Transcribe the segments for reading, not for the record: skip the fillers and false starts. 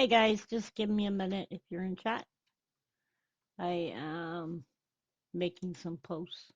Hey guys, just give me a minute if you're in chat. I am making some posts.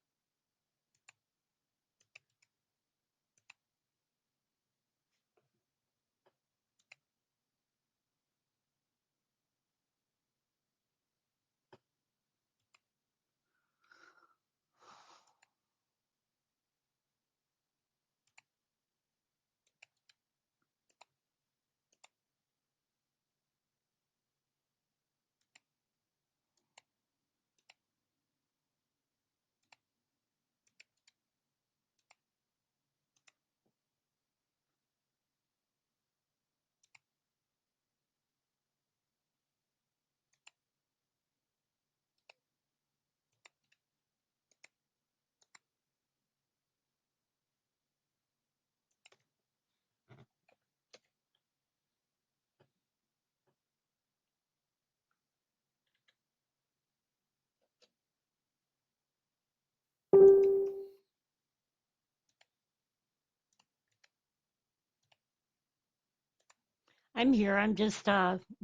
I'm here. I'm just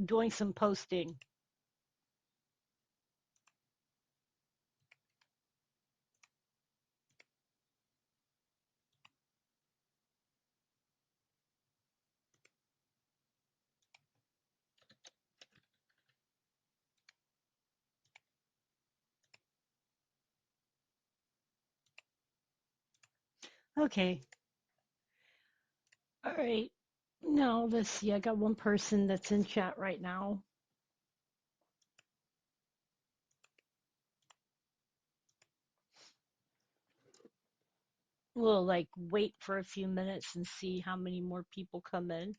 doing some posting. Okay. All right. Now let's see. I got one person that's in chat right now. We'll wait for a few minutes and see how many more people come in.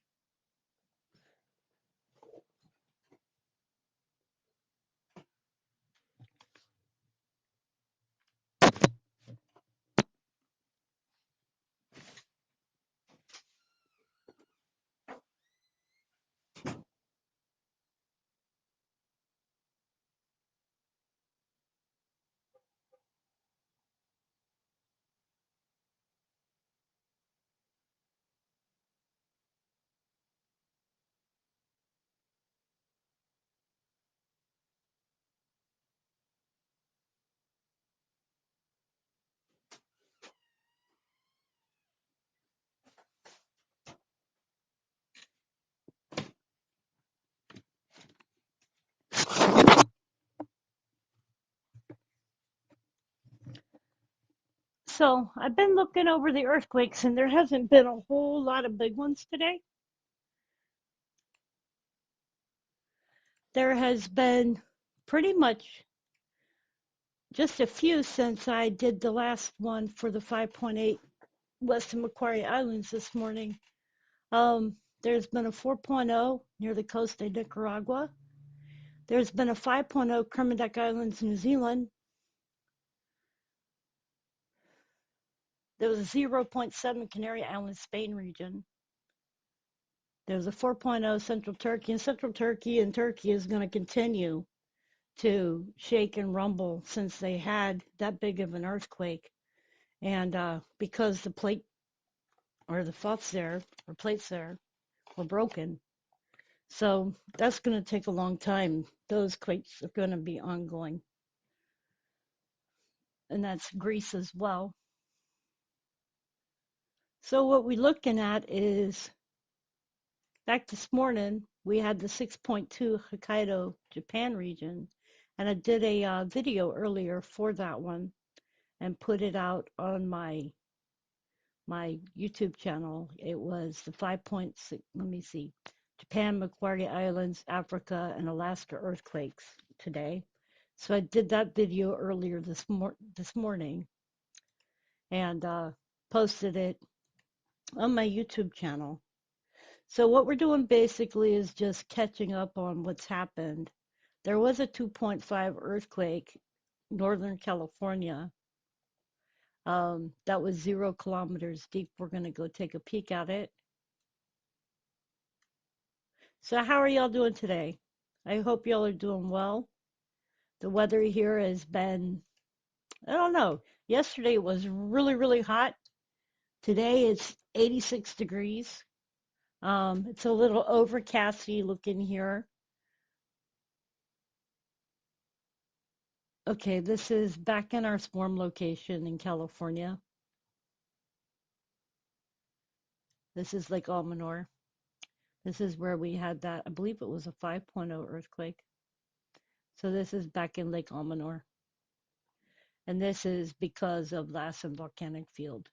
So I've been looking over the earthquakes, and there hasn't been a whole lot of big ones today. There has been pretty much just a few since I did the last one for the 5.8 west of Macquarie Islands this morning. There's been a 4.0 near the coast of Nicaragua. There's been a 5.0 Kermadec Islands, New Zealand. There was a 0.7 Canary Islands, Spain region. There's a 4.0 Central Turkey, and Central Turkey and Turkey is going to continue to shake and rumble since they had that big of an earthquake. And because the plate or the faults there, or plates there, were broken. So that's going to take a long time. Those quakes are going to be ongoing. And that's Greece as well. So what we're looking at is, back this morning, we had the 6.2 Hokkaido, Japan region, and I did a video earlier for that one and put it out on my YouTube channel. It was the 5.6, let me see, Japan, Macquarie Islands, Africa, and Alaska earthquakes today. So I did that video earlier this morning and posted it on my YouTube channel. So what we're doing basically is just catching up on what's happened. There was a 2.5 earthquake, Northern California. That was 0 kilometers deep. We're going to go take a peek at it. So how are y'all doing today? I hope y'all are doing well. The weather here has been, I don't know. Yesterday it was really, really hot. Today it's 86 degrees. It's a little overcasty looking here. Okay, this is back in our swarm location in California. This is Lake Almanor. This is where we had that, I believe it was a 5.0 earthquake. So this is back in Lake Almanor. And this is because of Lassen volcanic field.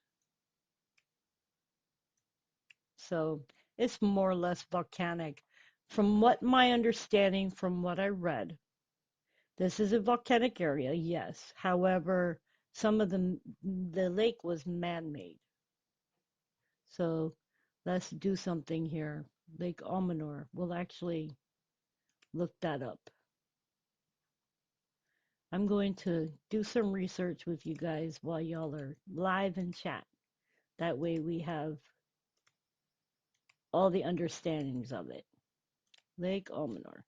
So it's more or less volcanic. From what my understanding, from what I read, this is a volcanic area, yes. However, some of the lake was man-made. So let's do something here. Lake Almanor. We'll actually look that up. I'm going to do some research with you guys while y'all are live in chat. That way we have all the understandings of it. Lake Almanor.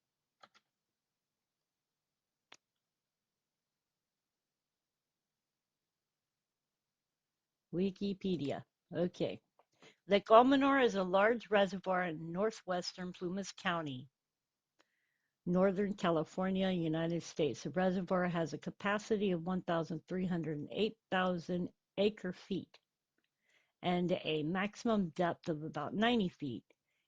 Wikipedia. Okay. Lake Almanor is a large reservoir in northwestern Plumas County, Northern California, United States. The reservoir has a capacity of 1,308,000 acre feet and a maximum depth of about 90 feet.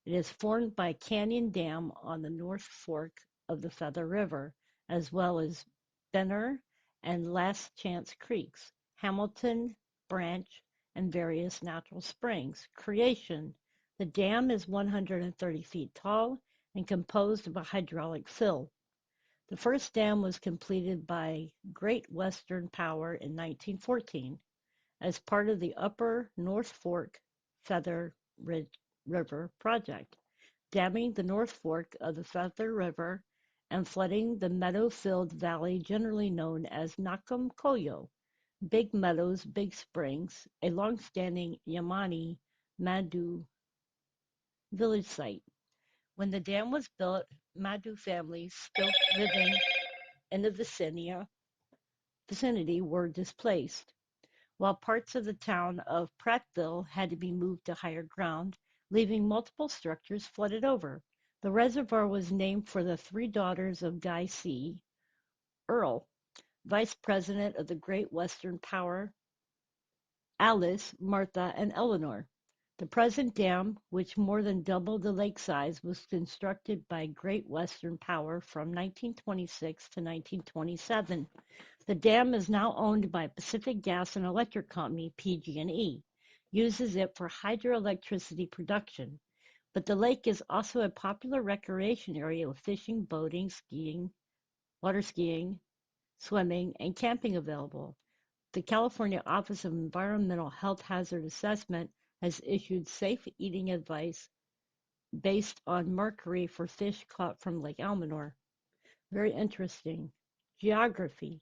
It is formed by Canyon Dam on the North Fork of the Feather River, as well as Benner and Last Chance Creeks, Hamilton Branch, and various natural springs. Creation. The dam is 130 feet tall and composed of a hydraulic fill. The first dam was completed by Great Western Power in 1914 as part of the Upper North Fork Feather River project, damming the North Fork of the Feather River and flooding the meadow-filled valley generally known as Nakamkoyo, Big Meadows, Big Springs, a long-standing Yamani Madu village site. When the dam was built, Madu families still living in the vicinity were displaced, while parts of the town of Prattville had to be moved to higher ground, leaving multiple structures flooded over. The reservoir was named for the three daughters of Guy C. Earl, vice president of the Great Western Power, Alice, Martha, and Eleanor. The present dam, which more than doubled the lake size, was constructed by Great Western Power from 1926 to 1927. The dam is now owned by Pacific Gas and Electric Company, PG&E, uses it for hydroelectricity production. But the lake is also a popular recreation area with fishing, boating, skiing, water skiing, swimming, and camping available. The California Office of Environmental Health Hazard Assessment has issued safe eating advice based on mercury for fish caught from Lake Almanor. Very interesting. Geography.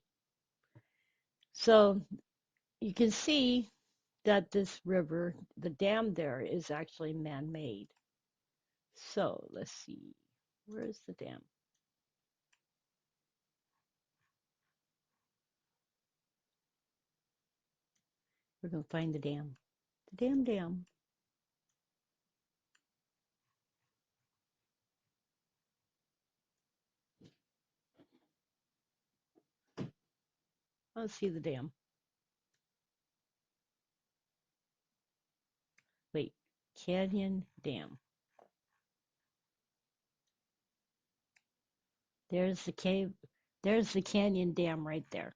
So you can see that this river, the dam there, is actually man-made. So let's see. Where is the dam? We're going to find the dam. The dam. Let's see the dam. Wait, Canyon Dam. There's the cave. There's the Canyon Dam right there.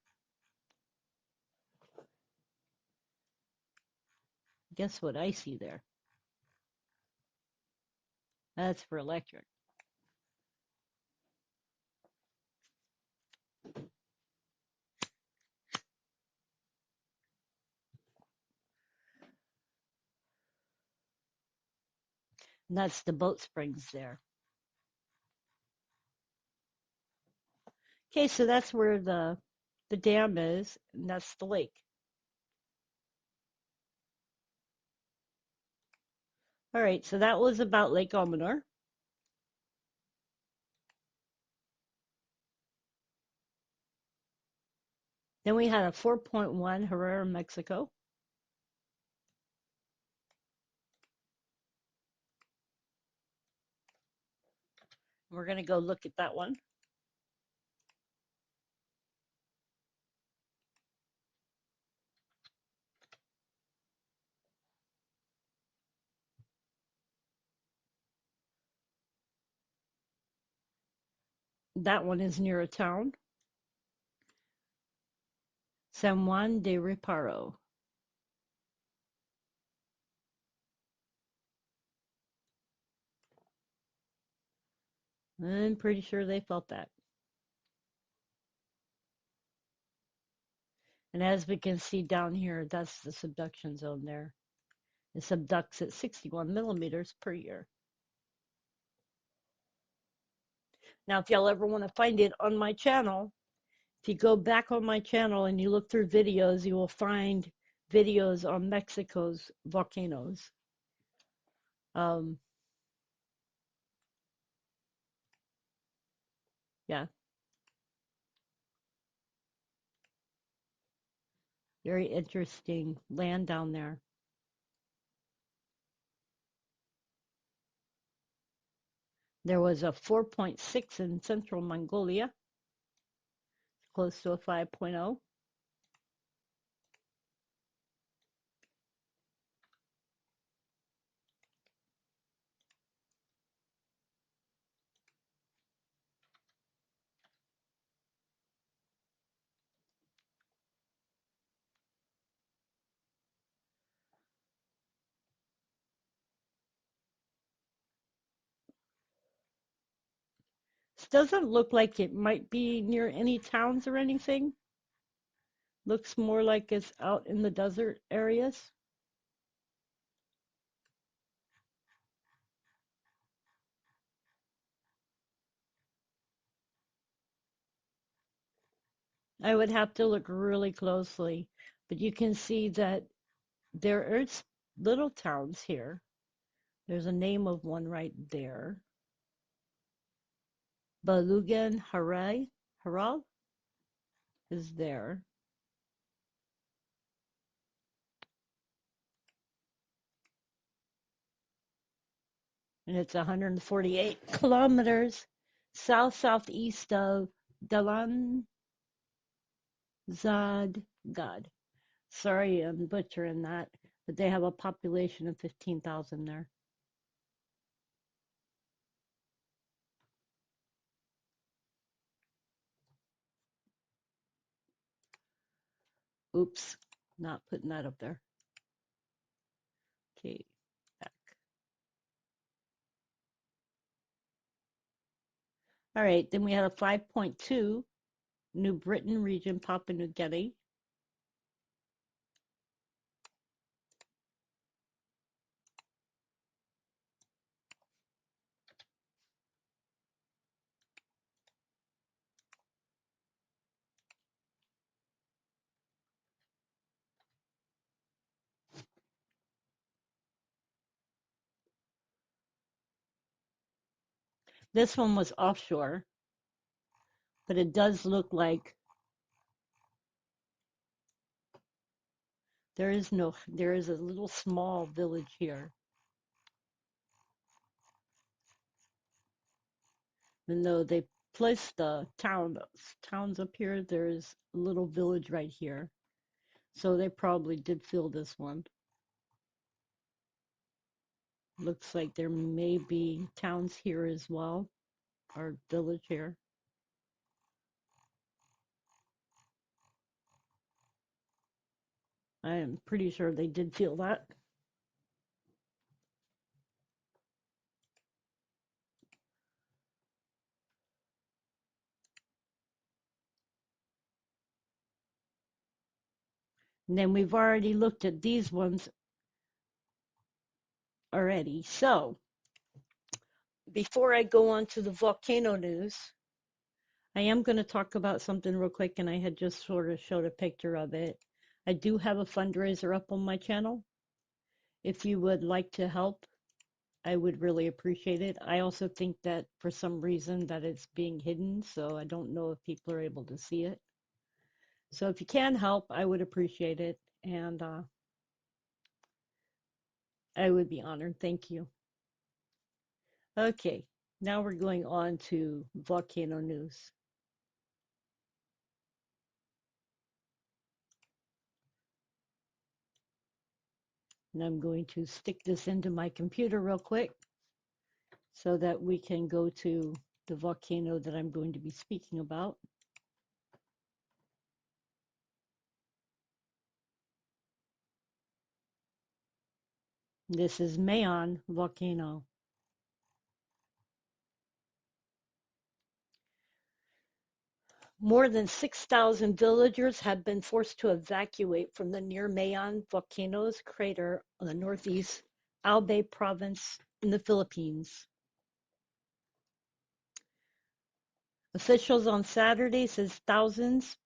Guess what I see there? That's for electric. And that's the boat springs there. Okay, so that's where the dam is, and that's the lake. All right, so that was about Lake Almanor. Then we had a 4.1 Herrera, Mexico. We're going to go look at that one. That one is near a town, San Juan de Reparo. I'm pretty sure they felt that. And as we can see down here, that's the subduction zone there. It subducts at 61 millimeters per year. Now, if y'all ever want to find it on my channel, if you go back on my channel and you look through videos, you will find videos on Mexico's volcanoes. Yeah, very interesting land down there. There was a 4.6 in central Mongolia, close to a 5.0. This doesn't look like it might be near any towns or anything. Looks more like it's out in the desert areas. I would have to look really closely, but you can see that there are little towns here. There's a name of one right there. Balugan Haral is there. And it's 148 kilometers south-southeast of Dalan Zadgad. Sorry, I'm butchering that, but they have a population of 15,000 there. Oops, not putting that up there. Okay, back. All right, then we had a 5.2, New Britain region, Papua New Guinea. This one was offshore, but it does look like there is a little small village here. Even though they placed the towns up here, there's a little village right here. So they probably did fill this one. Looks like there may be towns here as well, or village here. I am pretty sure they did fill that. And then we've already looked at these ones already. So before I go on to the volcano news, I am going to talk about something real quick, and I had just sort of showed a picture of it. I do have a fundraiser up on my channel. If you would like to help, I would really appreciate it. I also think that for some reason that it's being hidden, so I don't know if people are able to see it. So if you can help, I would appreciate it, and I would be honored. Thank you. Okay, Now we're going on to volcano news. And I'm going to stick this into my computer real quick so that we can go to the volcano that I'm going to be speaking about. This is Mayon volcano. More than 6,000 villagers have been forced to evacuate from the near Mayon volcano's crater on the northeast Albay province in the Philippines. Officials on Saturday says thousands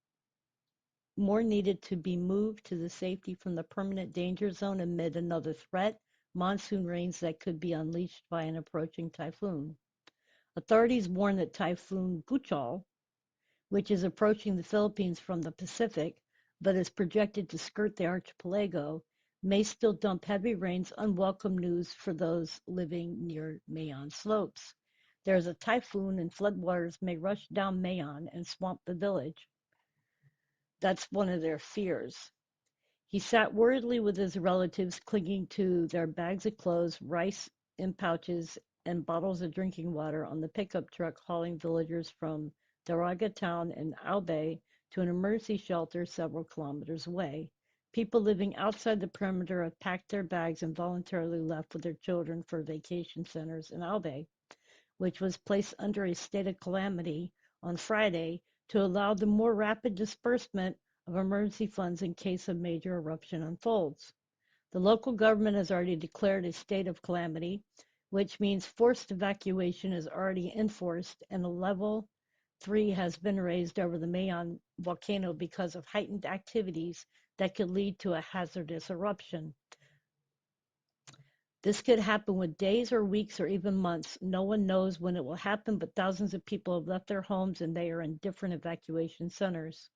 more needed to be moved to the safety from the permanent danger zone amid another threat, monsoon rains that could be unleashed by an approaching typhoon. Authorities warn that Typhoon Guchol, which is approaching the Philippines from the Pacific but is projected to skirt the archipelago, may still dump heavy rains, unwelcome news for those living near Mayon slopes. There is a typhoon and floodwaters may rush down Mayon and swamp the village. That's one of their fears. He sat worriedly with his relatives, clinging to their bags of clothes, rice in pouches, and bottles of drinking water on the pickup truck hauling villagers from Daraga town in Albay to an emergency shelter several kilometers away. People living outside the perimeter have packed their bags and voluntarily left with their children for vacation centers in Albay, which was placed under a state of calamity on Friday to allow the more rapid disbursement of emergency funds in case a major eruption unfolds. The local government has already declared a state of calamity, which means forced evacuation is already enforced, and a level 3 has been raised over the Mayon volcano because of heightened activities that could lead to a hazardous eruption. This could happen with days or weeks or even months. No one knows when it will happen, but thousands of people have left their homes and they are in different evacuation centers.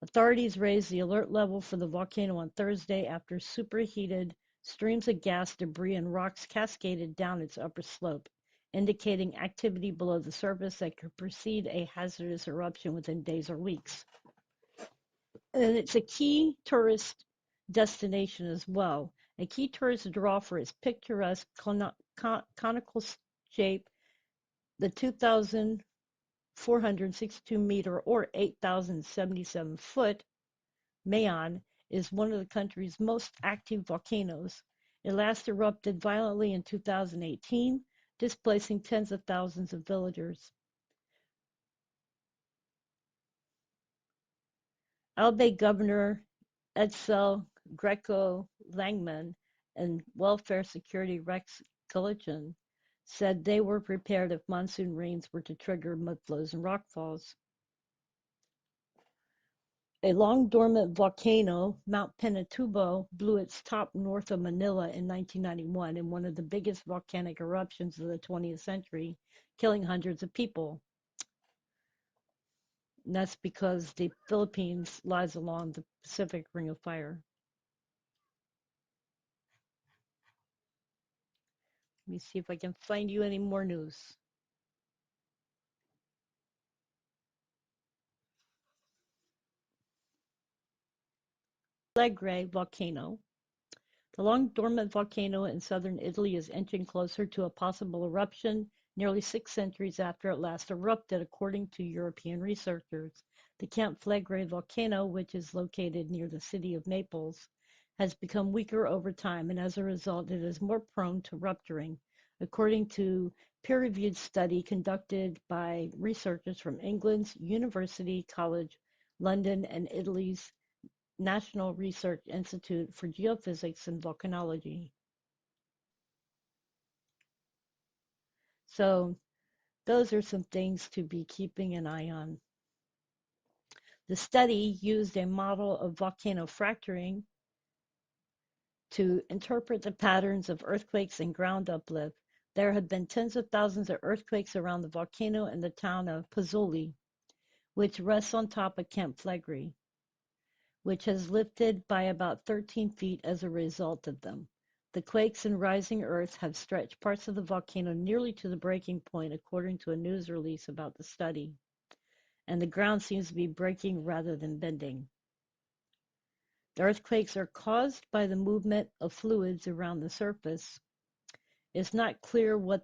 Authorities raised the alert level for the volcano on Thursday after superheated streams of gas, debris, and rocks cascaded down its upper slope, indicating activity below the surface that could precede a hazardous eruption within days or weeks. And it's a key tourist destination as well. A key tourist draw for its picturesque conical shape, the 2,462-meter or 8,077-foot Mayon is one of the country's most active volcanoes. It last erupted violently in 2018, displacing tens of thousands of villagers. Albay Governor Edsel Greco Langman and Welfare Secretary Rex Gilligan said they were prepared if monsoon rains were to trigger mudflows and rockfalls. A long-dormant volcano, Mount Pinatubo, blew its top north of Manila in 1991 in one of the biggest volcanic eruptions of the 20th century, killing hundreds of people. And that's because the Philippines lies along the Pacific Ring of Fire. Let me see if I can find you any more news. Flegrei volcano. The long-dormant volcano in southern Italy is inching closer to a possible eruption nearly 6 centuries after it last erupted, according to European researchers. The Camp Flegrei volcano, which is located near the city of Naples, has become weaker over time, and as a result, it is more prone to rupturing, according to a peer-reviewed study conducted by researchers from England's University College London and Italy's National Research Institute for Geophysics and Volcanology. So those are some things to be keeping an eye on. The study used a model of volcano fracturing to interpret the patterns of earthquakes and ground uplift. There have been tens of thousands of earthquakes around the volcano in the town of Pozzoli, which rests on top of Camp Flegrei, which has lifted by about 13 feet as a result of them. The quakes and rising earth have stretched parts of the volcano nearly to the breaking point, according to a news release about the study, and the ground seems to be breaking rather than bending. The earthquakes are caused by the movement of fluids around the surface. It's not clear what,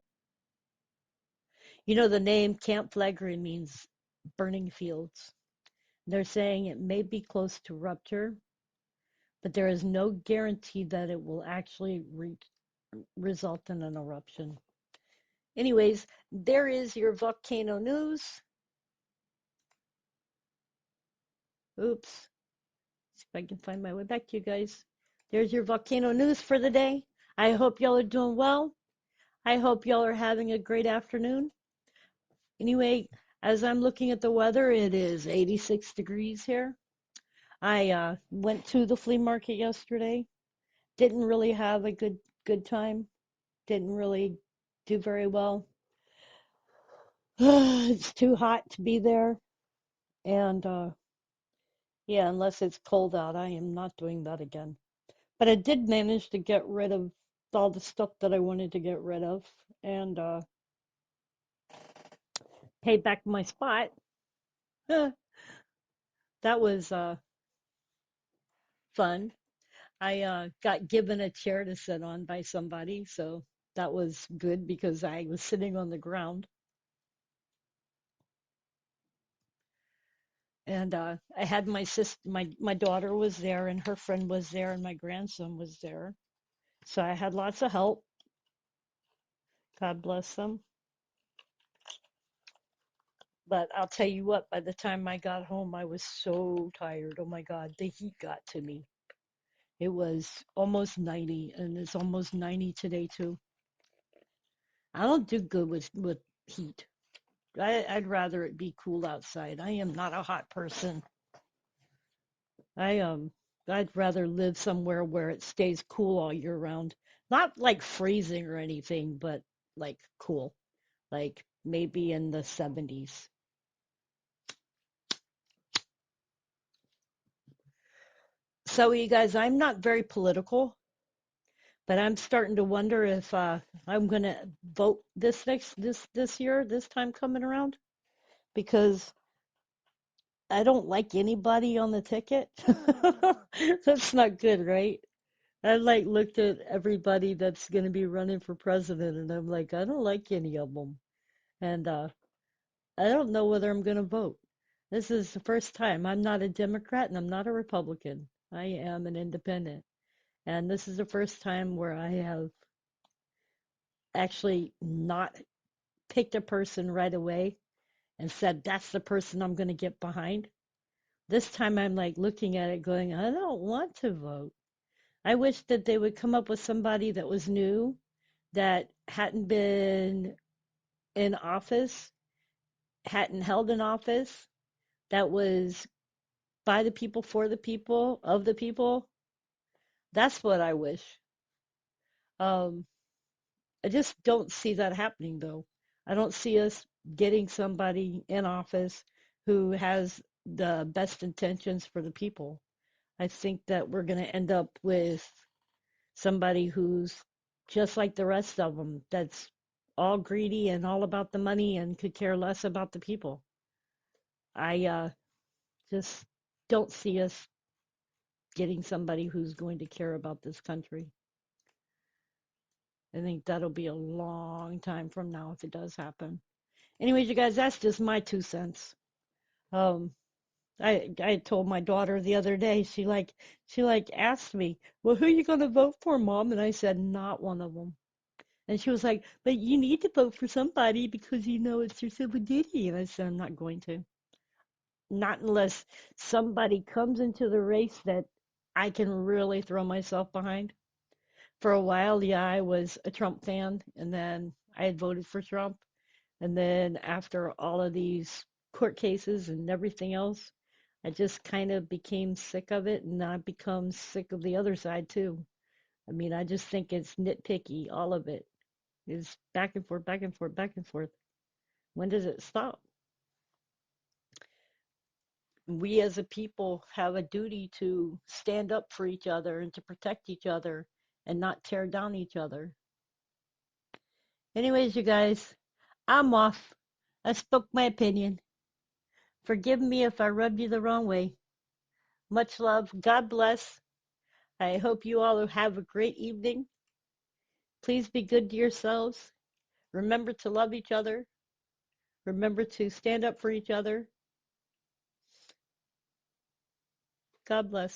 the name Camp Flegrei means burning fields. They're saying it may be close to rupture, but there is no guarantee that it will actually result in an eruption. Anyways, there is your volcano news. Oops. See if I can find my way back to you guys. There's your volcano news for the day. I hope y'all are doing well. I hope y'all are having a great afternoon. Anyway, as I'm looking at the weather, it is 86 degrees here. I went to the flea market yesterday. Didn't really have a good time. Didn't really do very well. It's too hot to be there, and yeah, unless it's cold out, I am not doing that again. But I did manage to get rid of all the stuff that I wanted to get rid of, and pay back my spot. That was fun. I got given a chair to sit on by somebody, so that was good because I was sitting on the ground. And I had my my daughter was there, and her friend was there, and my grandson was there. So I had lots of help. God bless them. But I'll tell you what, by the time I got home, I was so tired. Oh my God, the heat got to me. It was almost 90, and it's almost 90 today too. I don't do good with heat. I'd rather it be cool outside. I am not a hot person. I I'd rather live somewhere where it stays cool all year round. Not like freezing or anything, but like cool. Like maybe in the 70s. So you guys, I'm not very political, but I'm starting to wonder if I'm going to vote this year, this time coming around, because I don't like anybody on the ticket. That's not good, right? I like looked at everybody that's going to be running for president, and I'm like, I don't like any of them, and I don't know whether I'm going to vote. This is the first time. I'm not a Democrat and I'm not a Republican. I am an independent, and this is the first time where I have actually not picked a person right away and said that's the person I'm going to get behind. This time I'm like looking at it, going, I don't want to vote. I wish that they would come up with somebody that was new, that hadn't been in office, hadn't held an office, that was by the people, for the people, of the people. That's what I wish. Um, I just don't see that happening, though. I don't see us getting somebody in office who has the best intentions for the people. I think that we're going to end up with somebody who's just like the rest of them, that's all greedy and all about the money and could care less about the people. I just don't see us getting somebody who's going to care about this country. I think that'll be a long time from now if it does happen. Anyways, you guys, that's just my 2 cents. Um, I told my daughter the other day. She asked me, "Well, who are you going to vote for, Mom?" And I said, "Not one of them." And she was like, "But you need to vote for somebody because you know it's your civil duty." And I said, "I'm not going to. Not unless somebody comes into the race that I can really throw myself behind." For a while, yeah, I was a Trump fan, and then I had voted for Trump. And then after all of these court cases and everything else, I just kind of became sick of it, and I've become sick of the other side too. I mean, I just think it's nitpicky. All of it is back and forth, back and forth, back and forth. When does it stop? We as a people have a duty to stand up for each other and to protect each other and not tear down each other. Anyways, you guys, I'm off. I spoke my opinion. Forgive me if I rubbed you the wrong way. Much love. God bless. I hope you all have a great evening. Please be good to yourselves. Remember to love each other. Remember to stand up for each other. God bless.